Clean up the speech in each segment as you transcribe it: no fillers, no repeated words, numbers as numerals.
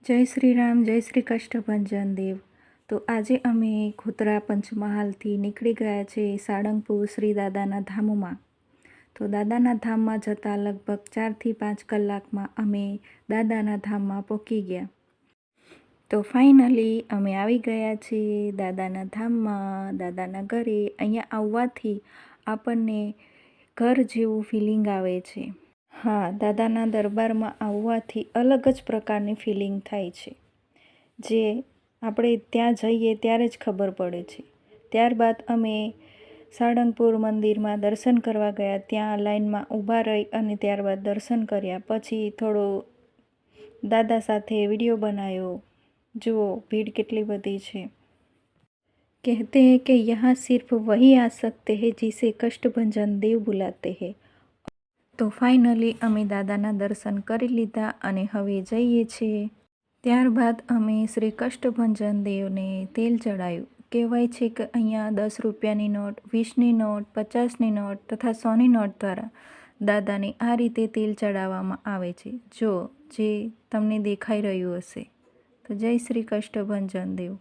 જય શ્રી રામ, જય શ્રી કષ્ટભંજન દેવ. તો આજે અમે ખોતરા પંચમહાલથી નીકળી ગયા છે સાળંગપુર શ્રી દાદાના ધામમાં. તો દાદાના ધામમાં જતાં લગભગ 4 થી 5 કલાકમાં અમે દાદાના ધામમાં પહોંચી ગયા. તો ફાઇનલી અમે આવી ગયા છીએ દાદાના ધામમાં, દાદાના ઘરે. અહીંયા આવવાથી આપણને ઘર જેવું ફિલિંગ આવે છે. હા, દાદાના દરબારમાં આવવાથી અલગ જ પ્રકારની ફિલિંગ થાય છે, જે આપણે ત્યાં જઈએ ત્યારે જ ખબર પડે છે. ત્યારબાદ અમે સાળંગપુર મંદિરમાં દર્શન કરવા ગયા. ત્યાં લાઈનમાં ઊભા રહી અને ત્યારબાદ દર્શન કર્યા. પછી થોડો દાદા સાથે વિડીયો બનાવ્યો. જુઓ ભીડ કેટલી બધી છે. કહેતે હૈ કે યહાં સિર્ફ વહી આ સકતે હૈ જીસે કષ્ટભંજન દેવ બુલાતે હૈ. તો ફાઇનલી અમે દાદાના દર્શન કરી લીધા અને હવે જઈએ છીએ. ત્યારબાદ અમે શ્રી કષ્ટભંજન દેવને તેલ ચડાવ્યું. કહેવાય છે કે અહીંયા 10 રૂપિયાની નોટ, 20ની નોટ, 50ની નોટ તથા 100ની નોટ દ્વારા દાદાને આ રીતે તેલ ચડાવવામાં આવે છે. જો જે તમને દેખાઈ રહ્યું હશે. તો જય શ્રી કષ્ટભંજન દેવ.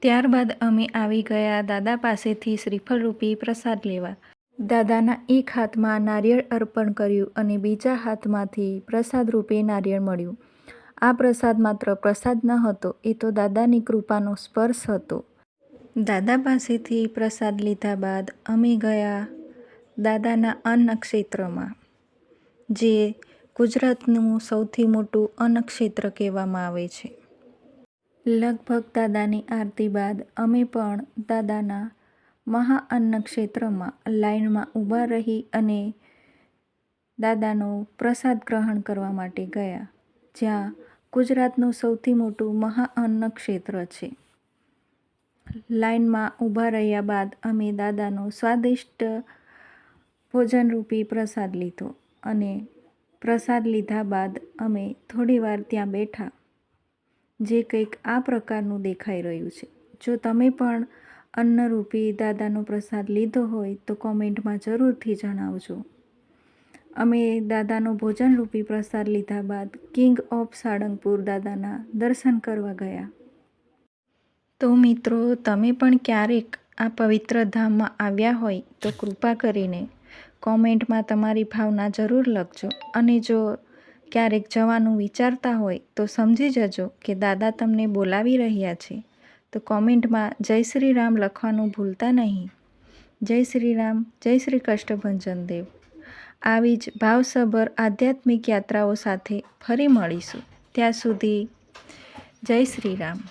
ત્યારબાદ અમે આવી ગયા દાદા પાસેથી શ્રીફળ રૂપી પ્રસાદ લેવા. દાદાના એક હાથમાં નારિયેળ અર્પણ કર્યું અને બીજા હાથમાંથી પ્રસાદ રૂપે નારિયેળ મળ્યું. આ પ્રસાદ માત્ર પ્રસાદ ન હતો, એ તો દાદાની કૃપાનો સ્પર્શ હતો. દાદા પાસેથી પ્રસાદ લીધા બાદ અમે ગયા દાદાના અન્નક્ષેત્રમાં, જે ગુજરાતનું સૌથી મોટું અન્નક્ષેત્ર કહેવામાં આવે છે. લગભગ દાદાની આરતી બાદ અમે પણ દાદાના મહાઅન્નક્ષેત્રમાં લાઈનમાં ઊભા રહી અને દાદાનો પ્રસાદ ગ્રહણ કરવા માટે ગયા, જ્યાં ગુજરાતનું સૌથી મોટું મહાઅન્નક્ષેત્ર છે. લાઈનમાં ઊભા રહ્યા બાદ અમે દાદાનો સ્વાદિષ્ટ ભોજનરૂપી પ્રસાદ લીધો અને પ્રસાદ લીધા બાદ અમે થોડીવાર ત્યાં બેઠા, જે કંઈક આ પ્રકારનું દેખાઈ રહ્યું છે. જો તમે પણ અન્નરૂપી દાદાનો પ્રસાદ લીધો હોય તો કોમેન્ટમાં જરૂરથી જણાવજો. અમે દાદાનો ભોજનરૂપી પ્રસાદ લીધા બાદ કિંગ ઓફ સાળંગપુર દાદાના દર્શન કરવા ગયા. તો મિત્રો, તમે પણ ક્યારેક આ પવિત્ર ધામમાં આવ્યા હોય તો કૃપા કરીને કોમેન્ટમાં તમારી ભાવના જરૂર લખજો. અને જો ક્યારેક જવાનું વિચારતા હોય તો સમજી જજો કે દાદા તમને બોલાવી રહ્યા છે. તો કોમેન્ટમાં જય શ્રી રામ લખવાનું ભૂલતા નહીં. જય શ્રી રામ, જય શ્રી કષ્ટભંજન દેવ. આવી જ ભાવસભર આધ્યાત્મિક યાત્રાઓ સાથે ફરી મળીશું. ત્યાં સુધી જય શ્રી રામ.